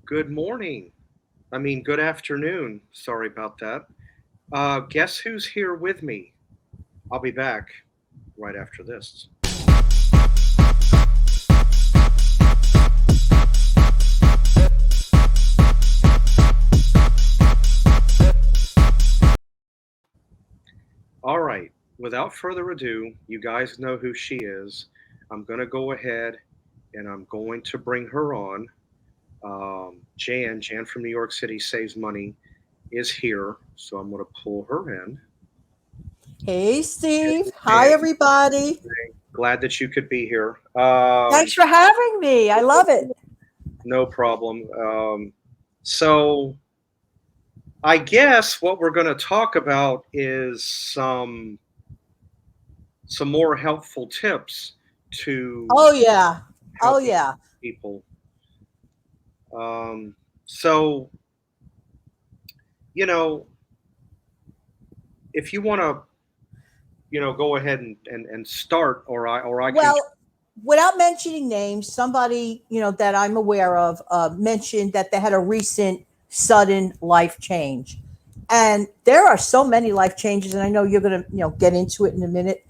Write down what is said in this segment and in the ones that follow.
Good morning. Good afternoon. Sorry about that. Guess who's here with me? I'll be back right after this. All right. Without further ado, you guys know who she is. I'm going to go ahead and I'm going to bring her on. Jan from New York City Saves Money is here. So I'm going to pull her in. Hey, Steve. Hi, Jan, everybody. glad that you could be here. Thanks for having me. I love it. No problem. So I guess what we're going to talk about is some more helpful tips to Oh, yeah. Oh, helping yeah. people. Um, so you know, if you want to, go ahead and start, or I can. Well, without mentioning names, somebody, that I'm aware of mentioned that they had a recent sudden life change. And there are so many life changes, and I know you're going to, get into it in a minute.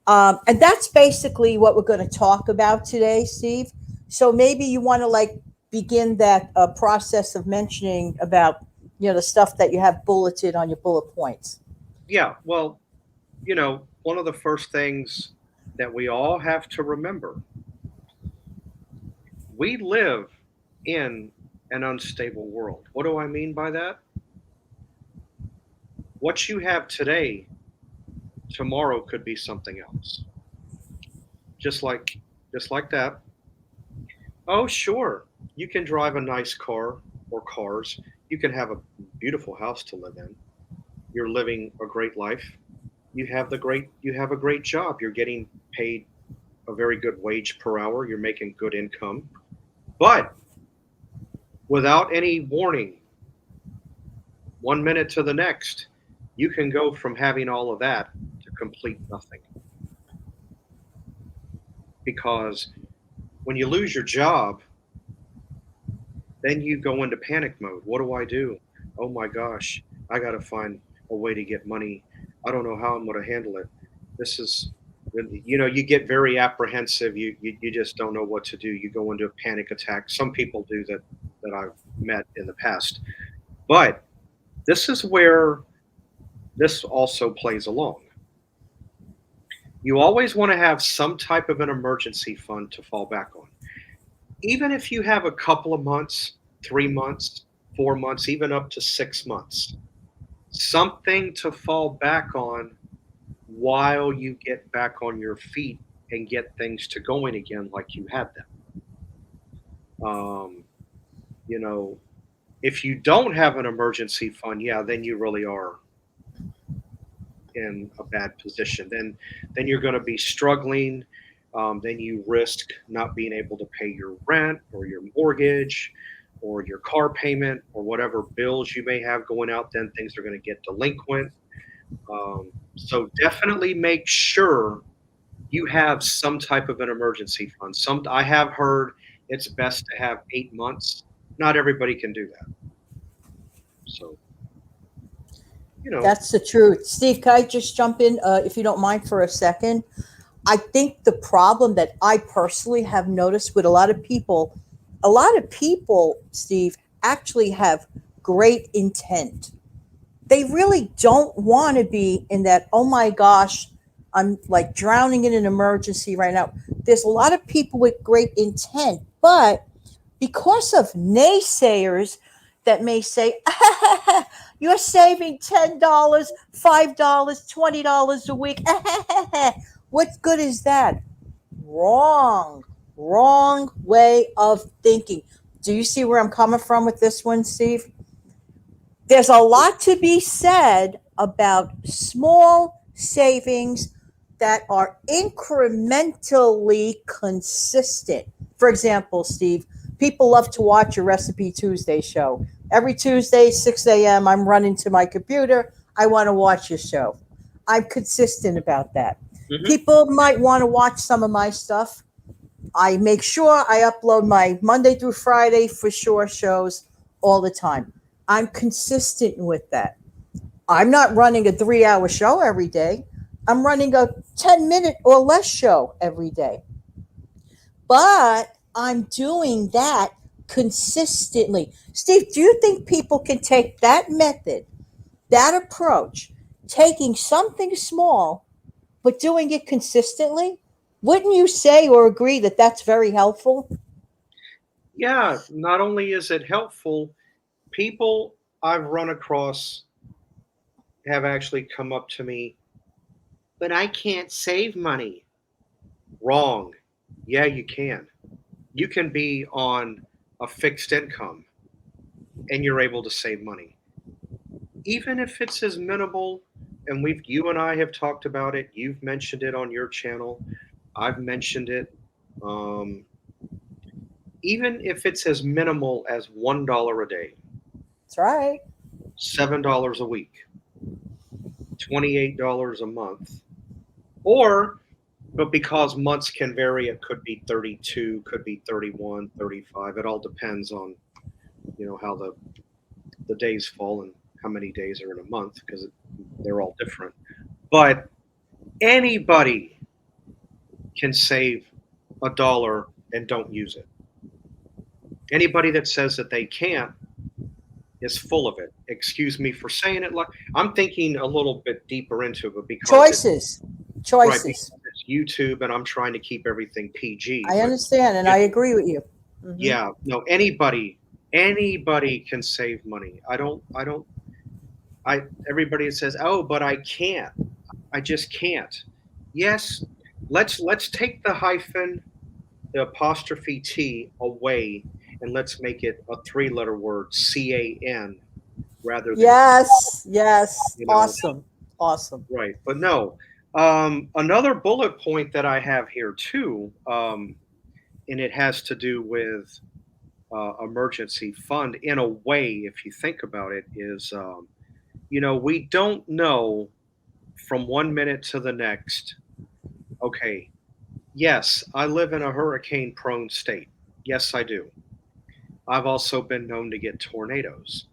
And that's basically what we're going to talk about today, Steve. So maybe you want to begin that process of mentioning about the stuff that you have bulleted on your bullet points. Yeah, well, one of the first things that we all have to remember, we live in an unstable world. What do I mean by that? What you have today, tomorrow could be something else. Just like just like that. Oh, sure. You can drive a nice car or cars. You can have a beautiful house to live in. You're living a great life. You have a great job. You're getting paid a very good wage per hour. You're making good income. But without any warning, 1 minute to the next, you can go from having all of that to complete nothing. Because when you lose your job, then you go into panic mode. What do I do? Oh my gosh, I got to find a way to get money. I don't know how I'm going to handle it. This is, you get very apprehensive. You just don't know what to do. You go into a panic attack. Some people do that I've met in the past. But this is where this also plays along. You always want to have some type of an emergency fund to fall back on. Even if you have a couple of months, 3 months, 4 months, even up to 6 months, something to fall back on while you get back on your feet and get things to going again like you had them. Um, you know, if you don't have an emergency fund, yeah, then you really are in a bad position. Then you're going to be struggling. Then you risk not being able to pay your rent or your mortgage or your car payment or whatever bills you may have going out. Then things are going to get delinquent. So definitely make sure you have some type of an emergency fund. Some I have heard it's best to have 8 months. Not everybody can do that. So you know, That's the truth. Steve, can I just jump in, if you don't mind, for a second? I think the problem that I personally have noticed with a lot of people, Steve, actually have great intent. They really don't want to be in that, oh my gosh, I'm like drowning in an emergency right now. There's a lot of people with great intent, but because of naysayers that may say, you're saving $10, $5, $20 a week. What good is that? Wrong, wrong way of thinking. Do you see where I'm coming from with this one, Steve? There's a lot to be said about small savings that are incrementally consistent. For example, Steve, people love to watch a Recipe Tuesday show. Every Tuesday, 6 a.m., I'm running to my computer. I want to watch your show. I'm consistent about that. mhm. People might want to watch some of my stuff. I make sure I upload my Monday through Friday for sure shows all the time. I'm consistent with that. I'm not running a 3 hour show every day. I'm running a 10-minute or less show every day. But I'm doing that consistently. Steve, do you think people can take that method, that approach, taking something small, but doing it consistently? Wouldn't you say or agree that that's very helpful? Yeah, not only is it helpful, people I've run across have actually come up to me, but I can't save money. Wrong. Yeah, you can. You can be on a fixed income and you're able to save money. Even if it's as minimal, and you and I have talked about it, you've mentioned it on your channel, I've mentioned it. Um, Even if it's as minimal as $1 a day, That's right. $7 a week, $28 a month, or but because months can vary, it could be 32, could be 31, 35. It all depends on how the days fall and how many days are in a month because they're all different. But anybody can save a dollar and don't use it. Anybody that says that they can't is full of it. Excuse me for saying it. Like I'm thinking a little bit deeper into it because it's Choices. right Choices. because it's YouTube and I'm trying to keep everything PG. I But understand and I it, agree with you. Hmm. yeah, no, anybody can save money. I everybody says, oh, but I can't. I just can't. Yes, let's take the hyphen, the apostrophe T away, and let's make it a three-letter word, CAN, rather than Yes, yes. you know Awesome. Awesome. right. But no, another bullet point that I have here too, and it has to do with emergency fund in a way. If you think about it, is we don't know from 1 minute to the next. Okay, yes, I live in a hurricane-prone state. Yes, I do. I've also been known to get tornadoes.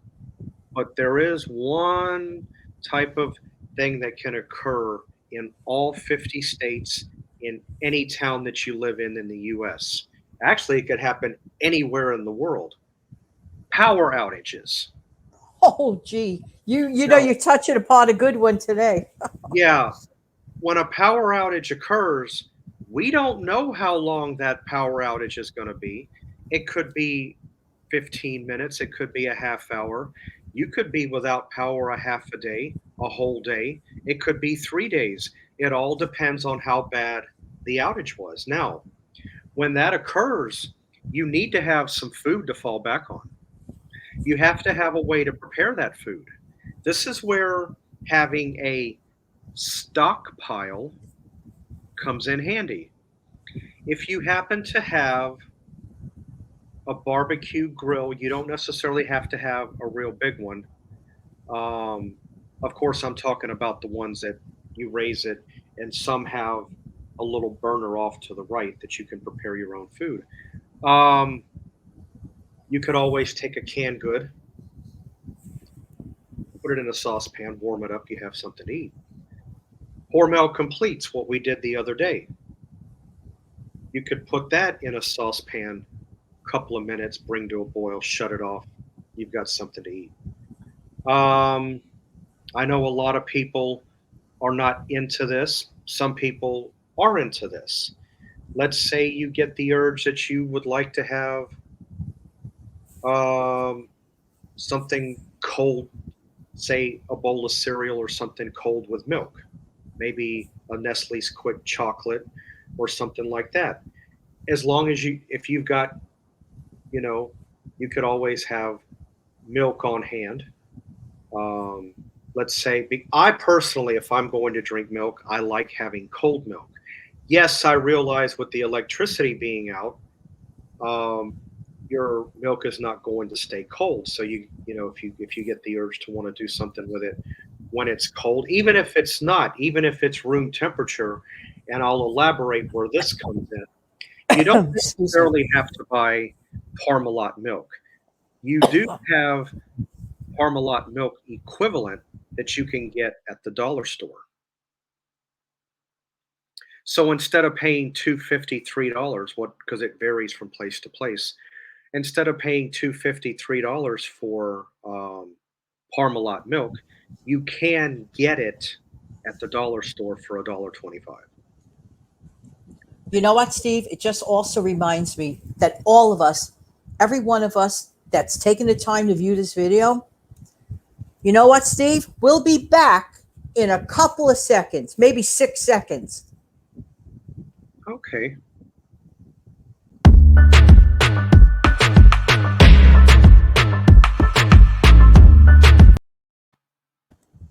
But there is one type of thing that can occur in all 50 states in any town that you live in the US. Actually, it could happen anywhere in the world. Power outages. Oh, gee. You know Now, you're touching upon a good one today. yeah, when a power outage occurs, we don't know how long that power outage is going to be. It could be 15 minutes, it could be a half hour. You could be without power a half a day, a whole day. It could be 3 days. It all depends on how bad the outage was. Now, when that occurs, you need to have some food to fall back on. You have to have a way to prepare that food. This is where having a stockpile comes in handy. If you happen to have a barbecue grill, you don't necessarily have to have a real big one. Um, of course, I'm talking about the ones that you raise it, and some have a little burner off to the right that you can prepare your own food. Um, you could always take a canned good, put it in a saucepan, warm it up, you have something to eat. Hormel completes what we did the other day. You could put that in a saucepan, couple of minutes, bring to a boil, shut it off. You've got something to eat. Um, I know a lot of people are not into this. Some people are into this. Let's say you get the urge that you would like to have um, something cold, say a bowl of cereal or something cold with milk, maybe a Nestle's quick chocolate or something like that. As long as if you've got, you know, you could always have milk on hand. Um, let's say, I personally, if I'm going to drink milk, I like having cold milk. Yes, I realize with the electricity being out, um, your milk is not going to stay cold. So if you get the urge to want to do something with it when it's cold, even if it's not, even if it's room temperature, and I'll elaborate where this comes in. You don't Excuse me. necessarily have to buy Parmalat milk. You do have Parmalat milk equivalent that you can get at the dollar store. So instead of paying $2.53, what because it varies from place to place, instead of paying $2.53 for Parmalat milk, you can get it at the dollar store for $1.25. You know what, Steve? It just also reminds me that all of us, every one of us that's taken the time to view this video, you know what, Steve? We'll be back in a couple of seconds, maybe 6 seconds. Okay.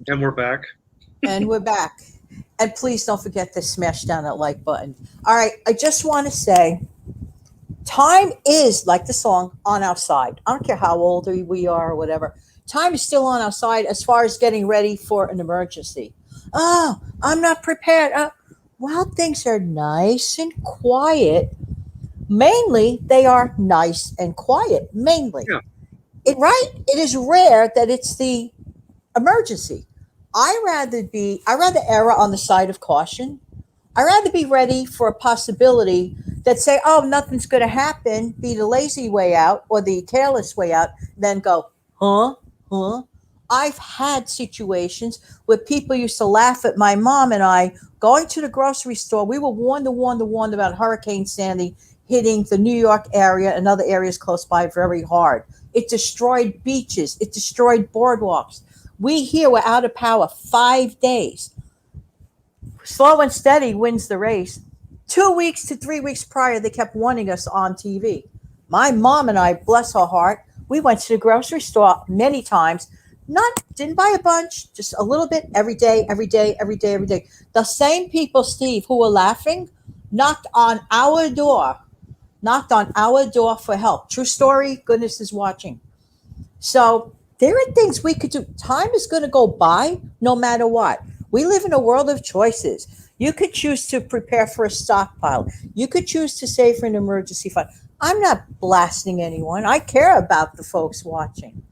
And we're back. And we're back. And please don't forget to smash down that like button. All right. I just want to say time is, like the song, on our side. I don't care how old we are or whatever. Time is still on our side as far as getting ready for an emergency. Oh, I'm not prepared. Well, things are nice and quiet. Mainly, they are nice and quiet. Mainly. Yeah. Right? It is rare that it's the emergency. I rather err on the side of caution. I rather be ready for a possibility that say, oh, nothing's going to happen, be the lazy way out or the careless way out, than go, huh, huh. I've had situations where people used to laugh at my mom and I going to the grocery store. We were warned about Hurricane Sandy hitting the New York area and other areas close by very hard. It destroyed beaches. It destroyed boardwalks. We here were out of power 5 days. Slow and steady wins the race. 2 weeks to 3 weeks prior, they kept warning us on TV. My mom and I, bless her heart, we went to the grocery store many times. Didn't buy a bunch, just a little bit every day, every day, every day, every day. The same people, Steve, who were laughing, knocked on our door, for help. True story. Goodness is watching. So there are things we could do. Time is going to go by no matter what. We live in a world of choices. You could choose to prepare for a stockpile. You could choose to save for an emergency fund. I'm not blasting anyone. I care about the folks watching.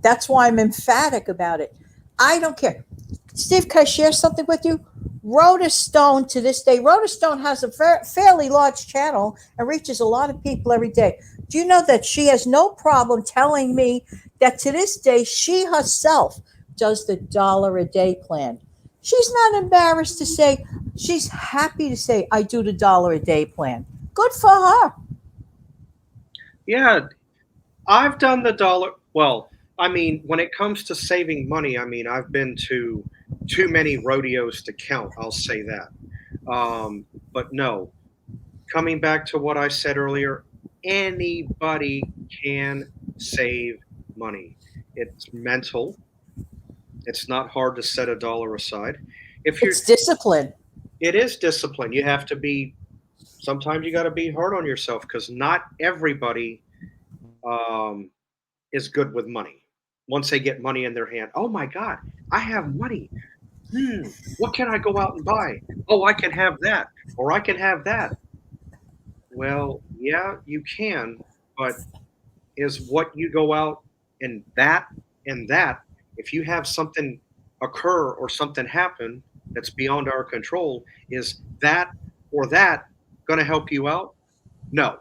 That's why I'm emphatic about it. I don't care. Steve, can I share something with you? Rhoda Stone, to this day, Rhoda Stone has a fairly large channel and reaches a lot of people every day. Do you know that she has no problem telling me that to this day, she herself does the dollar a day plan? She's not embarrassed to say, she's happy to say, I do the dollar a day plan. Good for her. Yeah, I've done the dollar. Well, I mean, when it comes to saving money, I mean, I've been to too many rodeos to count. I'll say that. But no, coming back to what I said earlier, anybody can save money. It's mental. It's not hard to set a dollar aside. If you're, It's discipline. it is discipline. You have to be. Sometimes you got to be hard on yourself because not everybody um, is good with money. Once they get money in their hand, oh my God, I have money. What can I go out and buy? Oh, I can have that, or I can have that. Well, yeah, you can, but is what you go out and that, if you have something occur or something happen that's beyond our control, is that or that going to help you out? No,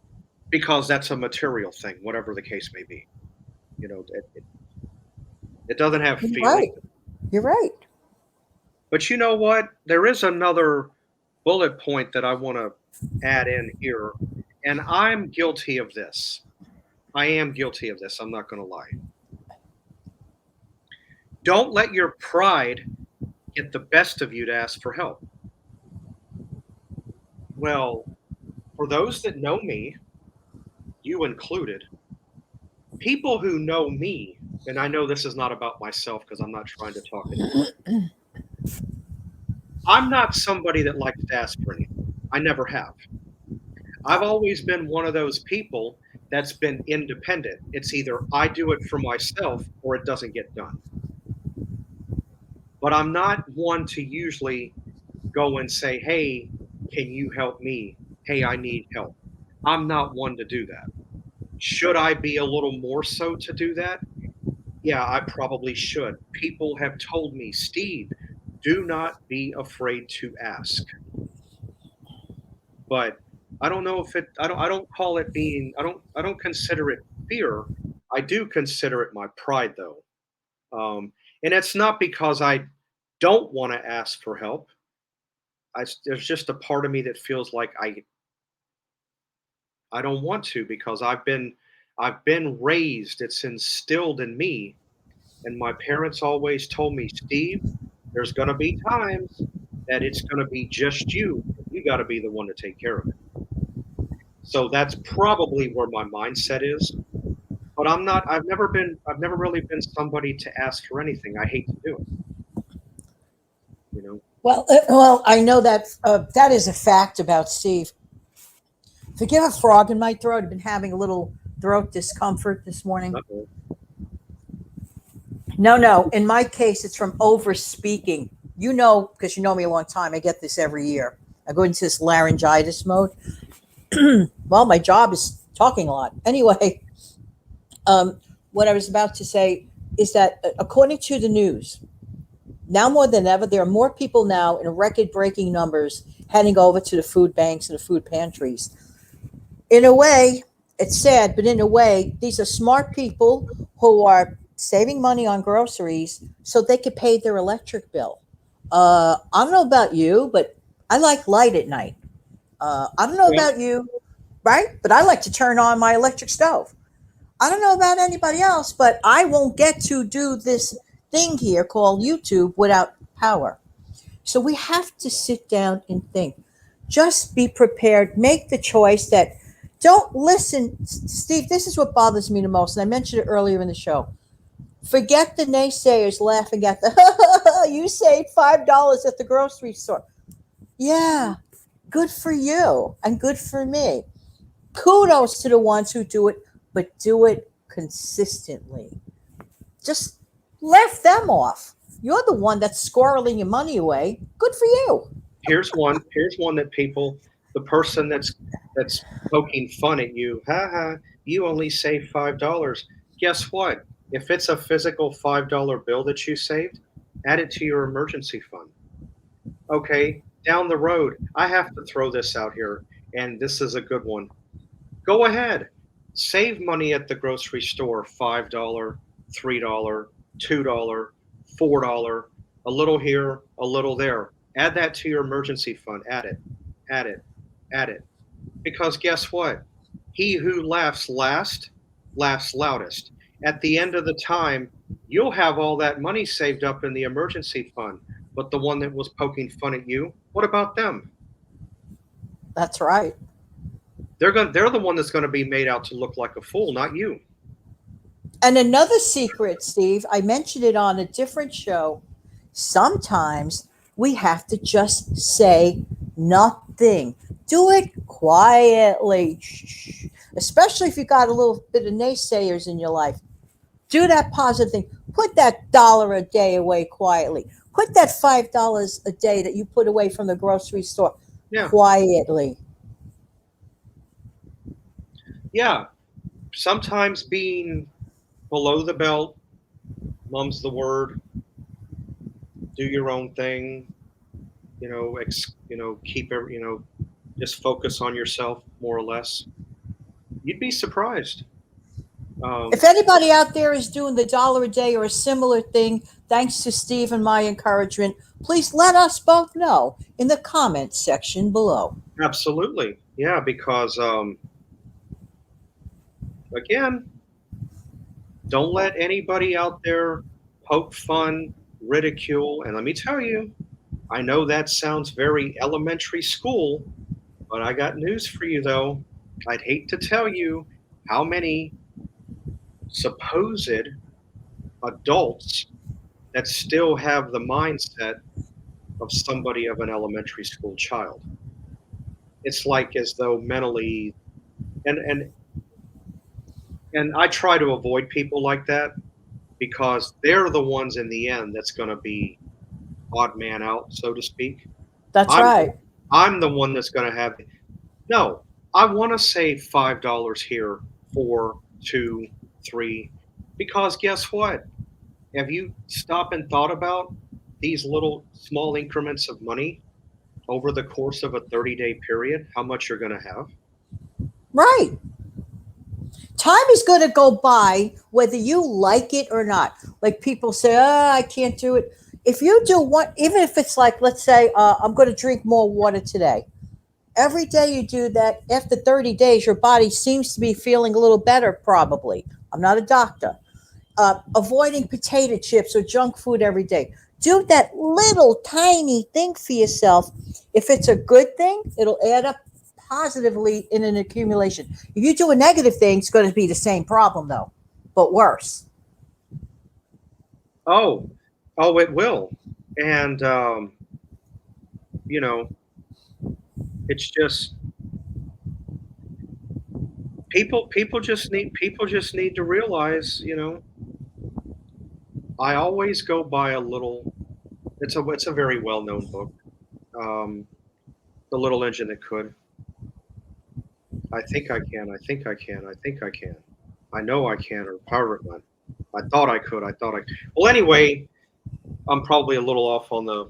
because that's a material thing, whatever the case may be. It doesn't have You're feeling. right. You're right. But you know what? There is another bullet point that I want to add in here, and I'm guilty of this. I am guilty of this. I'm not going to lie. Don't let your pride get the best of you to ask for help. Well, for those that know me, you included, people who know me, and I know this is not about myself because I'm not trying to talk it. I'm not somebody that likes to ask for anything. I never have. I've always been one of those people that's been independent. It's either I do it for myself or it doesn't get done. But I'm not one to usually go and say, hey, can you help me? Hey, I need help. I'm not one to do that. Should I be a little more so to do that? Yeah, I probably should. People have told me, Steve, do not be afraid to ask. But I don't know if it I don't call it being I don't consider it fear. I do consider it my pride though. And it's not because I don't want to ask for help. There's just a part of me that feels like I don't want to because I've been raised. It's instilled in me, and my parents always told me, Steve, there's going to be times that it's going to be just you. You got to be the one to take care of it. So that's probably where my mindset is. But I'm not. I've never really been somebody to ask for anything. I hate to do it. You know. Well, I know that that is a fact about Steve. Forgive a frog in my throat. I've been having a little throat discomfort this morning. Uh-oh. No. In my case, it's from over speaking. You know, because you know me a long time, I get this every year. I go into this laryngitis mode. Well, my job is talking a lot. Anyway, what I was about to say is that according to the news, now more than ever, there are more people now in record breaking numbers heading over to the food banks and the food pantries. In a way, it's sad, but in a way, these are smart people who are saving money on groceries so they could pay their electric bill. I don't know about you, but I like light at night. I don't know Well, about you, right? But I like to turn on my electric stove. I don't know about anybody else, but I won't get to do this thing here called YouTube without power. So we have to sit down and think. Just be prepared. Make the choice that don't listen. Steve, this is what bothers me the most. And I mentioned it earlier in the show. Forget the naysayers laughing at the, you saved $5 at the grocery store. Yeah, good for you and good for me. Kudos to the ones who do it, but do it consistently. Just laugh them off. You're the one that's squirreling your money away. Good for you. here's one. Here's one that people, the person that's poking fun at you. Ha ha. You only saved $5. Guess what? If it's a physical $5 bill that you saved, add it to your emergency fund. Okay. Down the road, I have to throw this out here, and this is a good one. Go ahead. Save money at the grocery store, $5, $3, $2, $4, a little here, a little there. Add that to your emergency fund. Add it, add it, add it. Because guess what? He who laughs last laughs loudest. At the end of the time, you'll have all that money saved up in the emergency fund. But the one that was poking fun at you, what about them? That's right. They're the one that's going to be made out to look like a fool, not you. And another secret, Steve, I mentioned it on a different show. Sometimes we have to just say nothing. Do it quietly. Shh. Especially if you got a little bit of naysayers in your life. Do that positive thing. Put that dollar a day away quietly. Put that $5 a day that you put away from the grocery store Yeah, quietly. yeah. Sometimes being below the belt, mum's the word. Do your own thing. Keep every. Just focus on yourself more or less. You'd be surprised. If Um, anybody out there is doing the dollar a day or a similar thing, thanks to Steve and my encouragement, please let us both know in the comments section below. Absolutely, yeah. Because again, don't let anybody out there poke fun, ridicule, and let me tell you, I know that sounds very elementary school, but I got news for you though. I'd hate to tell you how many supposed adults that still have the mindset of somebody of an elementary school child. It's like as though mentally and and and I try to avoid people like that because they're the ones in the end that's going to be odd man out, so to speak. That's I'm right. I'm the one that's going to have no. I want to save $5 here, 4, 2, 3, because guess what? Have you stopped and thought about these little small increments of money over the course of a 30-day period? How much you're going to have? Right. Time is going to go by whether you like it or not. Like people say, oh, I can't do it. If you do one, even if it's like, let's say, I'm going to drink more water today. Every day you do that, after 30 days, your body seems to be feeling a little better, probably. I'm not a doctor. Avoiding potato chips or junk food every day. Do that little tiny thing for yourself. If it's a good thing, it'll add up positively in an accumulation. If you do a negative thing, it's going to be the same problem, though, but worse. Oh, oh, it will. And, you know, it's just people just need to realize, I always go by a little. It's a very well known book. Um, the Little Engine That Could. I think I can. I think I can. I think I can. I know I can. Or Pirate Run. I thought I could. I thought I. Well, anyway, I'm probably a little off on the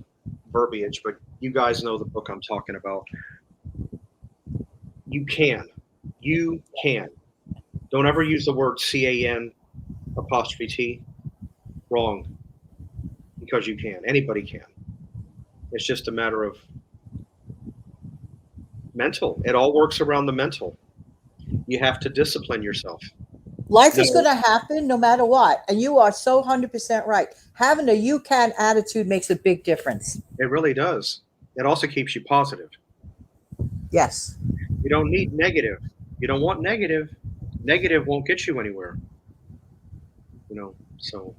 verbiage, but you guys know the book I'm talking about. You can. You can. Don't ever use the word CAN apostrophe T. Wrong. Because you can. Anybody can. It's just a matter of mental. It all works around the mental. You have to discipline yourself. Life is No, going to happen no matter what. And you are so 100% right. Having a you can attitude makes a big difference. it really does. It also keeps you positive. Yes. You don't need negative. You don't want negative. Negative won't get you anywhere. So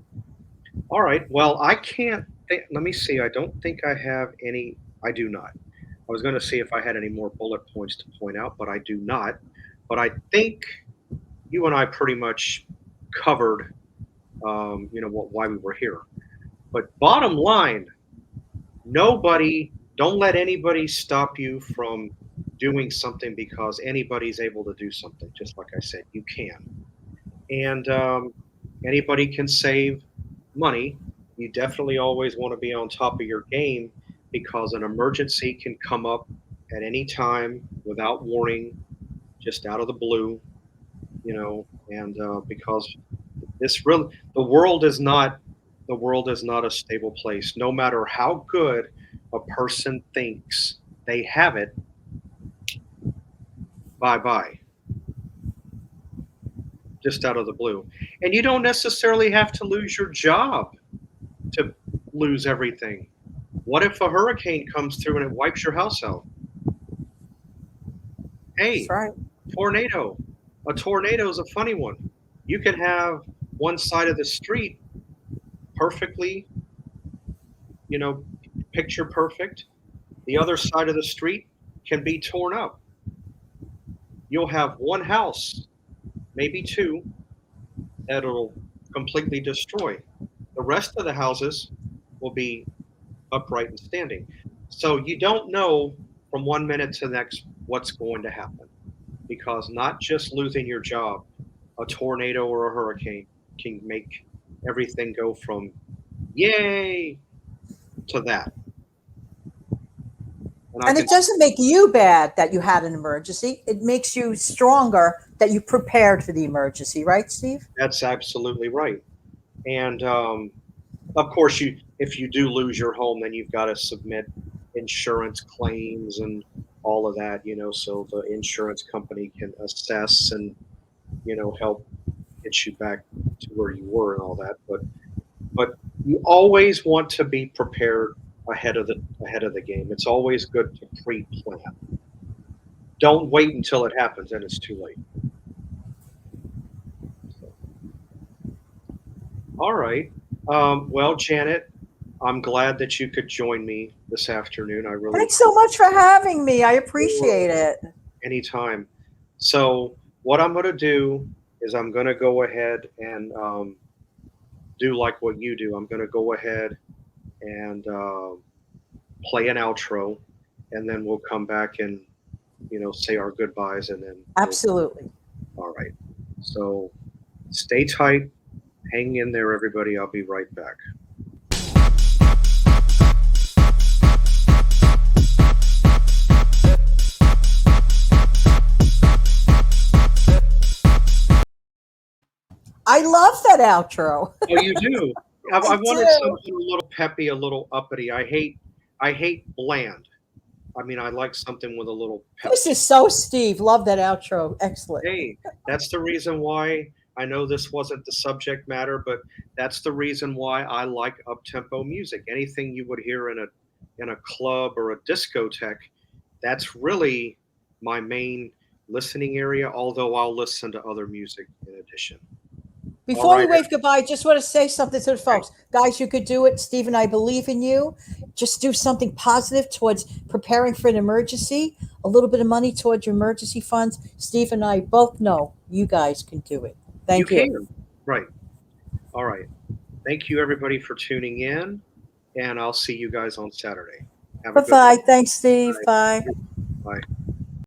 all right. Well, I can't. Let me see. I don't think I have any. I do not. I was going to see if I had any more bullet points to point out, but I do not. But I think you and I pretty much covered, why we were here. But bottom line, don't let anybody stop you from doing something because anybody's able to do something. Just like I said, you can. And anybody can save money. You definitely always want to be on top of your game because an emergency can come up at any time without warning, just out of the blue, and because the world is not a stable place. No matter how good a person thinks they have it, bye bye, just out of the blue. And you don't necessarily have to lose your job to lose everything. What if a hurricane comes through and it wipes your house out? That's Hey, right. tornado. A tornado is a funny one. You can have one side of the street perfectly, you know, picture perfect. The other side of the street can be torn up. You'll have one house, maybe two, that it'll completely destroy. The rest of the houses will be upright and standing. So you don't know from one minute to the next what's going to happen because not just losing your job, a tornado or a hurricane can make everything go from yay to that. And I And can, it doesn't make you bad that you had an emergency. It makes you stronger that you prepared for the emergency, right, Steve? that's absolutely right. And of course, if you do lose your home, then you've got to submit insurance claims and all of that, so the insurance company can assess and help get you back to where you were and all that. But you always want to be prepared ahead of the game. It's always good to pre-plan. Don't wait until it happens and it's too late. So, all right. Well, Janet, I'm glad that you could join me this afternoon. I really Thanks so much for having me. I appreciate sure it. anytime. So what I'm going to do is I'm going to go ahead and do like what you do. I'm going to go ahead and play an outro, and then we'll come back and say our goodbyes, and then Absolutely. all right. So stay tight, hang in there, everybody. I'll be right back. I love that outro. Oh, you do. I I wanted do. something a little peppy, a little uppity. I hate bland. I mean, I like something with a little pep. This is so Steve. Love that outro. Excellent. Hey, that's the reason why I know this wasn't the subject matter, but that's the reason why I like up-tempo music. Anything you would hear in a club or a discotheque, that's really my main listening area, although I'll listen to other music in addition. All Before we right. wave goodbye, I just want to say something to the Okay. folks. Guys, you could do it. Steve and I believe in you. Just do something positive towards preparing for an emergency, a little bit of money towards your emergency funds. Steve and I both know you guys can do it. You Thank you. can. Right. All right. Thank you, everybody, for tuning in, and I'll see you guys on Saturday. Have a Bye good bye. one. Thanks, Steve. Bye. Bye.